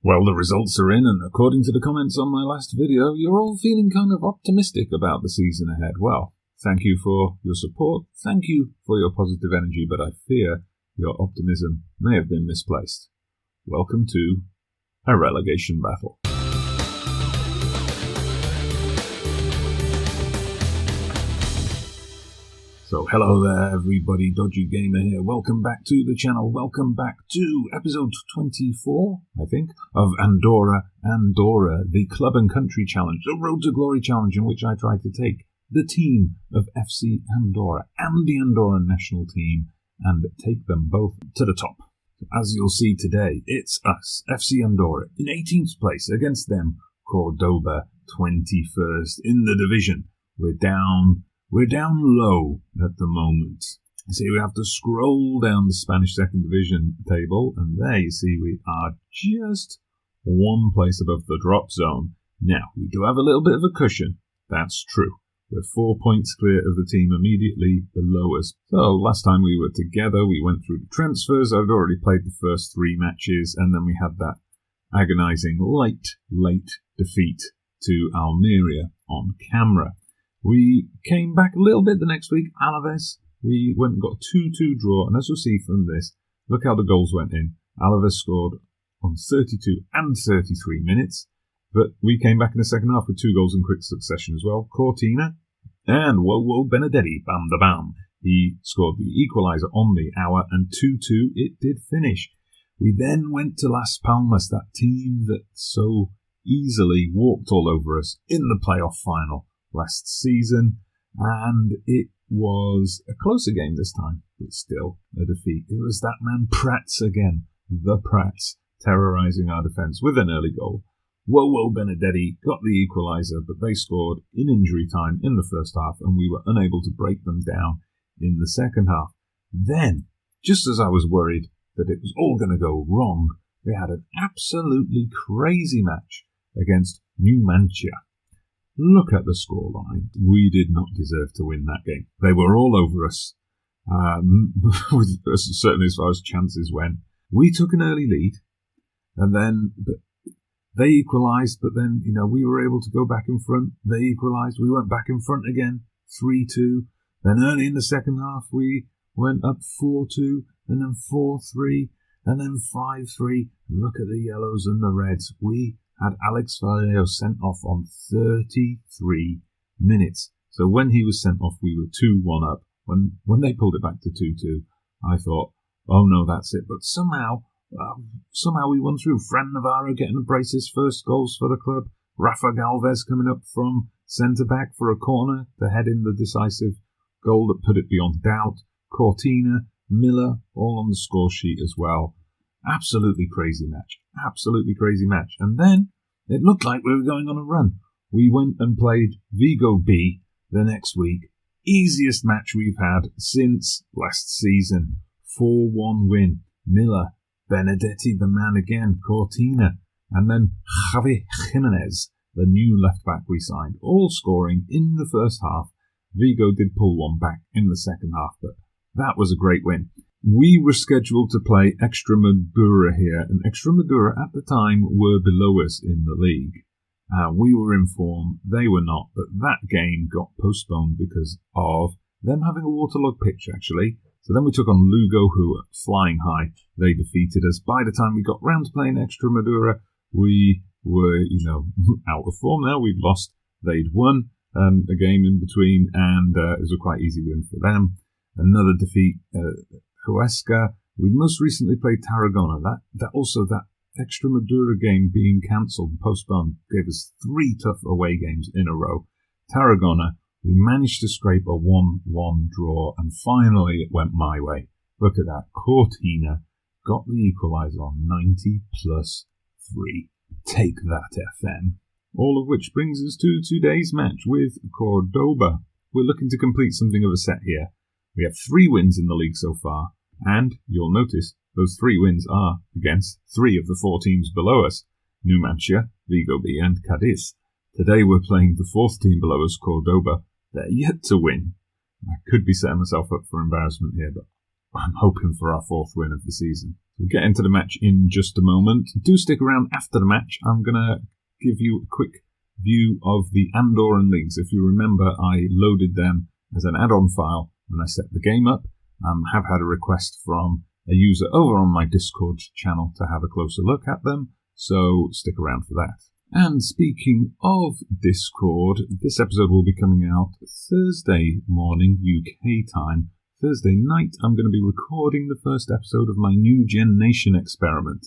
Well, the results are in, and according to the comments on my last video, you're all feeling kind of optimistic about the season ahead. Well, thank you for your support, thank you for your positive energy, but I fear your optimism may have been misplaced. Welcome to a relegation battle. So hello there everybody, Dodgy Gamer here. Welcome back to the channel. Welcome back to episode 24, I think, of Andorra, the Club and Country Challenge, the Road to Glory Challenge, in which I try to take the team of FC Andorra and the Andorran national team and take them both to the top. As you'll see today, it's us, FC Andorra, in 18th place against them, Cordoba, 21st in the division. We're down low at the moment. See, we have to scroll down the Spanish Second Division table, and there you see we are just one place above the drop zone. Now, we do have a little bit of a cushion, that's true. We're 4 points clear of the team immediately below us. So, last time we were together, we went through the transfers. I'd already played the first 3 matches, and then we had that agonising late defeat to Almeria on camera. We came back a little bit the next week. Alaves, we went and got a 2-2 draw. And as you'll see from this, look how the goals went in. Alaves scored on 32 and 33 minutes. But we came back in the second half with 2 goals in quick succession as well. Cortina and Benedetti, bam. He scored the equaliser on the hour, and 2-2 it did finish. We then went to Las Palmas, that team that so easily walked all over us in the playoff final last season, and it was a closer game this time, but still a defeat. It was that man Prats again, the Prats, terrorising our defence with an early goal. Benedetti got the equaliser, but they scored in injury time in the first half, and we were unable to break them down in the second half. Then, just as I was worried that it was all going to go wrong, we had an absolutely crazy match against Numancia. Look at the scoreline. We did not deserve to win that game. They were all over us, certainly as far as chances went. We took an early lead, and then they equalised, but then, we were able to go back in front. They equalised. We went back in front again, 3-2. Then early in the second half, we went up 4-2, and then 4-3, and then 5-3. Look at the yellows and the reds. We had Alex Vallejo sent off on 33 minutes. So when he was sent off, we were 2-1 up. When they pulled it back to 2-2, I thought, oh no, that's it. But somehow we won through. Fran Navarro getting to brace his first goals for the club. Rafa Galvez coming up from centre-back for a corner to head in the decisive goal that put it beyond doubt. Cortina, Miller, all on the score sheet as well. Absolutely crazy match. And then it looked like we were going on a run. We went and played Vigo B the next week. Easiest match we've had since last season. 4-1 win. Miller, Benedetti, the man again, Cortina, and then Javi Jimenez, the new left-back we signed, all scoring in the first half. Vigo did pull one back in the second half, but that was a great win. We were scheduled to play Extremadura here, and Extremadura at the time were below us in the league. We were in form, they were not, but that game got postponed because of them having a waterlogged pitch, actually. So then we took on Lugo, who were flying high. They defeated us. By the time we got round to playing Extremadura, we were, out of form now. We'd lost. They'd won a game in between, and it was a quite easy win for them. Another defeat, Huesca. We most recently played Tarragona. That Extremadura game being cancelled and postponed gave us 3 tough away games in a row. Tarragona, we managed to scrape a 1-1 draw, and finally it went my way. Look at that. Cortina got the equaliser on 90+3. Take that, FM. All of which brings us to today's match with Cordoba. We're looking to complete something of a set here. We have 3 wins in the league so far, and you'll notice those 3 wins are against 3 of the 4 teams below us, Numancia, Vigo B and Cadiz. Today we're playing the 4th team below us, Cordoba. They're yet to win. I could be setting myself up for embarrassment here, but I'm hoping for our 4th win of the season. We'll get into the match in just a moment. Do stick around after the match. I'm going to give you a quick view of the Andorran leagues. If you remember, I loaded them as an add-on file when I set the game up. Have had a request from a user over on my Discord channel to have a closer look at them, so stick around for that. And speaking of Discord, this episode will be coming out Thursday morning UK time. Thursday night I'm going to be recording the first episode of my new Gen Nation experiment.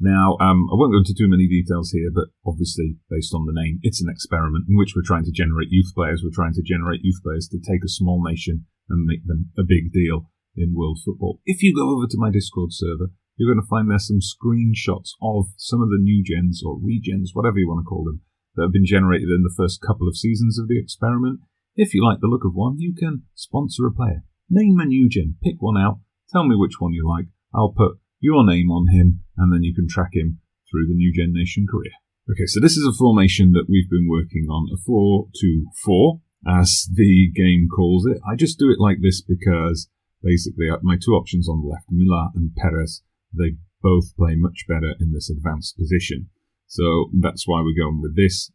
Now, I won't go into too many details here, but obviously, based on the name, it's an experiment in which we're trying to generate youth players. We're trying to generate youth players to take a small nation and make them a big deal in world football. If you go over to my Discord server, you're going to find there's some screenshots of some of the new gens, or regens, whatever you want to call them, that have been generated in the first couple of seasons of the experiment. If you like the look of one, you can sponsor a player. Name a new gen, pick one out, tell me which one you like. I'll put your name on him, and then you can track him through the New Gen Nation career. Okay, so this is a formation that we've been working on, a 4-2-4, as the game calls it. I just do it like this because, basically, my two options on the left, Millar and Perez, they both play much better in this advanced position. So that's why we're going with this.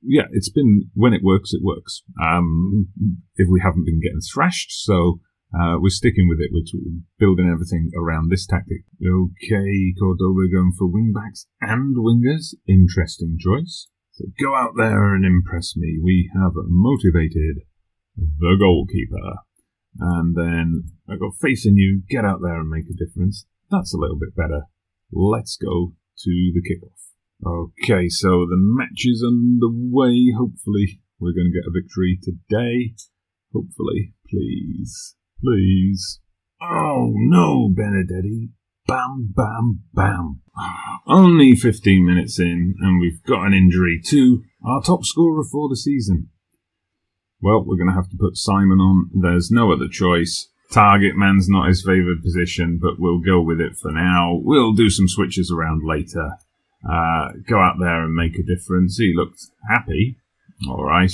Yeah, it's been, when it works, it works. If we haven't been getting thrashed, so we're sticking with it. We're building everything around this tactic. Okay, Cordoba going for wingbacks and wingers. Interesting choice. So go out there and impress me. We have motivated the goalkeeper. And then I've got faith in you. Get out there and make a difference. That's a little bit better. Let's go to the kickoff. Okay, so the match is underway. Hopefully we're going to get a victory today. Hopefully. Please. Please. Oh, no, Benedetti. Bam, bam, bam. Only 15 minutes in, and we've got an injury to our top scorer for the season. Well, we're going to have to put Simon on. There's no other choice. Target man's not his favoured position, but we'll go with it for now. We'll do some switches around later. Go out there and make a difference. He looked happy. All right.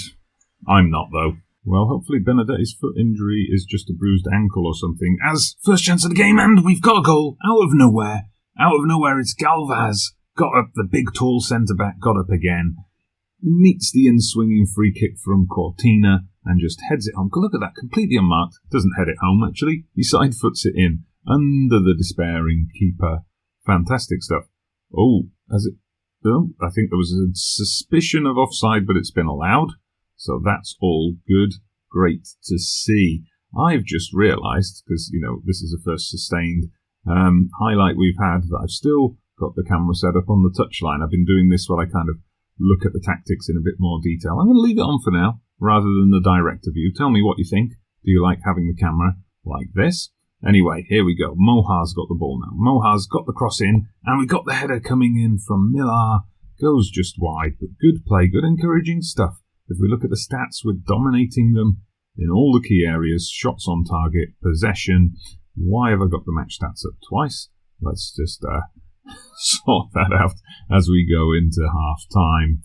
I'm not, though. Well, hopefully Benedetti's foot injury is just a bruised ankle or something. As first chance of the game, and we've got a goal out of nowhere. Out of nowhere, it's Galvaz. Got up, the big tall centre-back got up again. Meets the in-swinging free kick from Cortina and just heads it home. Look at that, completely unmarked. Doesn't head it home, actually. He side-foots it in under the despairing keeper. Fantastic stuff. Oh, has it... Oh, I think there was a suspicion of offside, but it's been allowed. So that's all good. Great to see. I've just realised, because, this is the first sustained highlight we've had, that I've still got the camera set up on the touchline. I've been doing this while I kind of look at the tactics in a bit more detail. I'm going to leave it on for now, rather than the director view. Tell me what you think. Do you like having the camera like this? Anyway, here we go. Mohar's got the ball now. Mohar's got the cross in, and we got the header coming in from Millar. Goes just wide, but good play, good encouraging stuff. If we look at the stats, we're dominating them in all the key areas. Shots on target, possession. Why have I got the match stats up twice? Let's just sort that out as we go into half-time.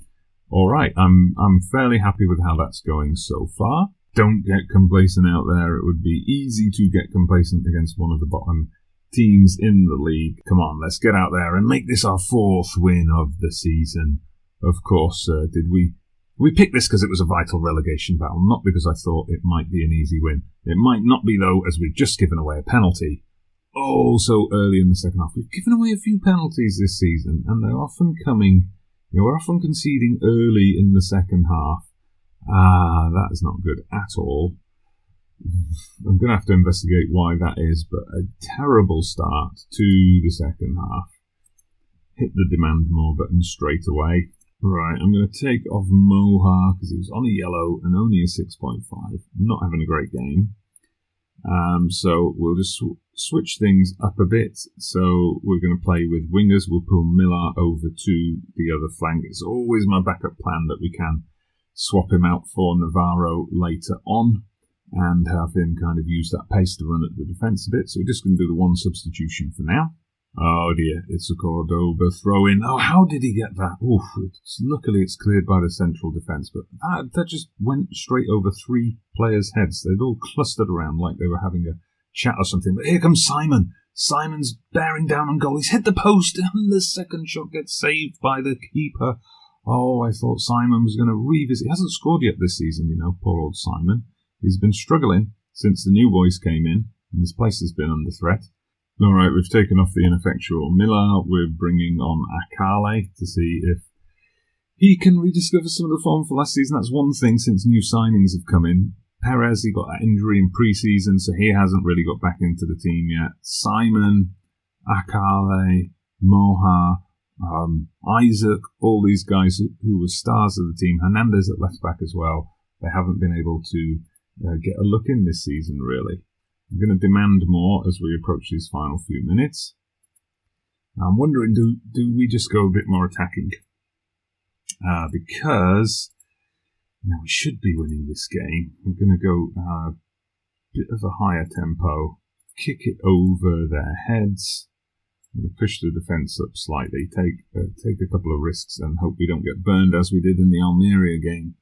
All right, I'm fairly happy with how that's going so far. Don't get complacent out there. It would be easy to get complacent against one of the bottom teams in the league. Come on, let's get out there and make this our 4th win of the season. Of course, did we picked this because it was a vital relegation battle, not because I thought it might be an easy win. It might not be, though, as we've just given away a penalty. Oh, so early in the second half. We've given away a few penalties this season, and they're often coming... we're often conceding early in the second half. That is not good at all. I'm going to have to investigate why that is, but a terrible start to the second half. Hit the demand more button straight away. Right, I'm going to take off Mohar because he was on a yellow and only a 6.5. Not having a great game. So we'll just switch things up a bit. So we're going to play with wingers. We'll pull Millar over to the other flank. It's always my backup plan that we can swap him out for Navarro later on and have him kind of use that pace to run at the defence a bit. So we're just going to do the one substitution for now. Oh dear, it's a Cordoba throw-in. Oh, how did he get that? Oof, luckily it's cleared by the central defence, but that just went straight over 3 players' heads. They'd all clustered around like they were having a chat or something. But here comes Simon. Simon's bearing down on goal. He's hit the post, and the second shot gets saved by the keeper. Oh, I thought Simon was going to revisit. He hasn't scored yet this season, poor old Simon. He's been struggling since the new boys came in, and his place has been under threat. All right, we've taken off the ineffectual Miller. We're bringing on Akale to see if he can rediscover some of the form for last season. That's one thing since new signings have come in. Perez, he got that injury in pre-season, so he hasn't really got back into the team yet. Simon, Akale, Moha, Isaac, all these guys who were stars of the team. Hernandez at left back as well. They haven't been able to get a look in this season, really. I'm going to demand more as we approach these final few minutes. I'm wondering, do we just go a bit more attacking? Because we should be winning this game. We're going to go a bit of a higher tempo, kick it over their heads. I'm going to push the defence up slightly, take a couple of risks and hope we don't get burned as we did in the Almeria game.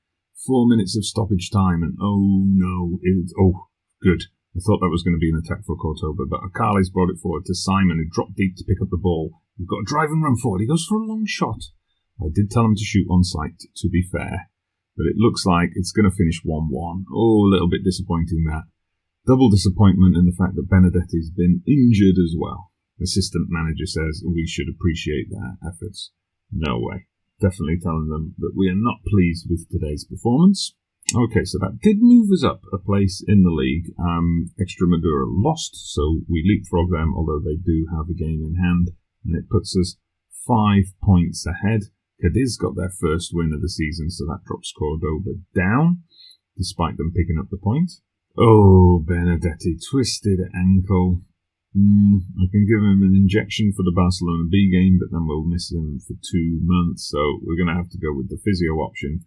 4 minutes of stoppage time and good. I thought that was going to be an attack for Cordoba, but Akale's brought it forward to Simon, who dropped deep to pick up the ball. We've got a drive and run forward. He goes for a long shot. I did tell him to shoot on sight, to be fair, but it looks like it's going to finish 1-1. Oh, a little bit disappointing that. Double disappointment in the fact that Benedetti's been injured as well. Assistant manager says we should appreciate their efforts. No way. Definitely telling them that we are not pleased with today's performance. Okay, so that did move us up a place in the league. Extremadura lost, so we leapfrog them, although they do have a game in hand, and it puts us 5 points ahead. Cadiz got their first win of the season, so that drops Cordoba down, despite them picking up the point. Oh, Benedetti, twisted ankle. I can give him an injection for the Barcelona B game, but then we'll miss him for 2 months, so we're going to have to go with the physio option.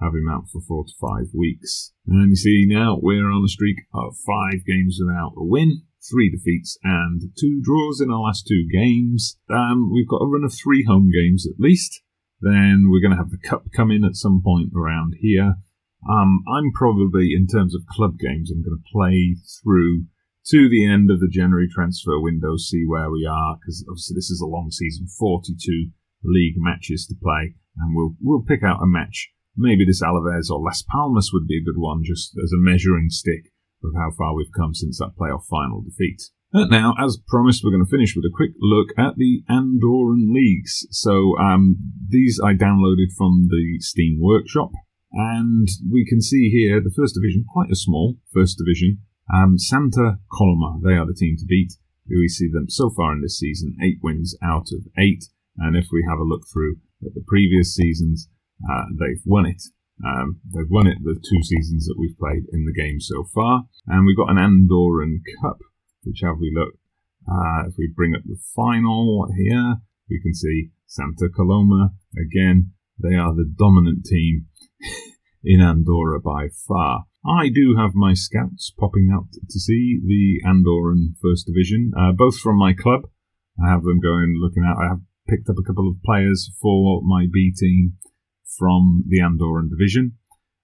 Have him out for 4 to 5 weeks. And you see now we're on a streak of 5 games without a win, 3 defeats and 2 draws in our last 2 games. We've got a run of 3 home games at least. Then we're going to have the cup come in at some point around here. I'm probably, in terms of club games, I'm going to play through to the end of the January transfer window, see where we are, because obviously this is a long season, 42 league matches to play, and we'll pick out a match. Maybe this Alaves or Las Palmas would be a good one, just as a measuring stick of how far we've come since that playoff final defeat. But now, as promised, we're going to finish with a quick look at the Andorran leagues. So these I downloaded from the Steam Workshop, and we can see here the First Division, quite a small First Division. Santa Coloma, they are the team to beat. We see them so far in this season, 8 wins out of 8. And if we have a look through at the previous seasons, they've won it. They've won it the 2 seasons that we've played in the game so far. And we've got an Andorran Cup, which have we looked. If we bring up the final here, we can see Santa Coloma. Again, they are the dominant team in Andorra by far. I do have my scouts popping out to see the Andorran First Division, both from my club. I have them going looking out. I have picked up a couple of players for my B team from the Andorran division,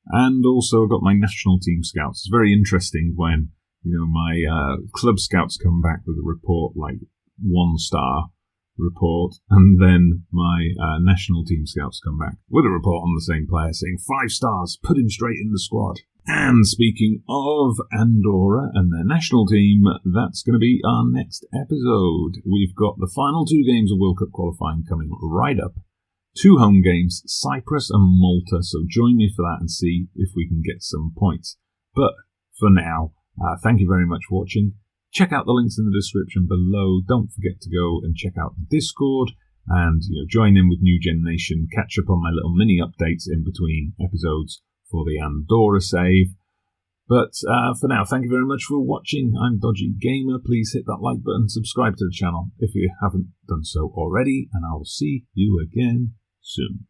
and also got my national team scouts. It's very interesting when my club scouts come back with a report like 1-star report, and then my national team scouts come back with a report on the same player saying 5 stars, put him straight in the squad. And speaking of Andorra and their national team, that's going to be our next episode. We've got the final 2 games of World Cup qualifying coming right up. 2 home games, Cyprus and Malta, so join me for that and see if we can get some points. But for now, thank you very much for watching. Check out the links in the description below. Don't forget to go and check out the Discord and join in with New Gen Nation. Catch up on my little mini updates in between episodes for the Andorra save. But for now, thank you very much for watching. I'm Dodgy Gamer. Please hit that like button, subscribe to the channel if you haven't done so already, and I will see you again soon.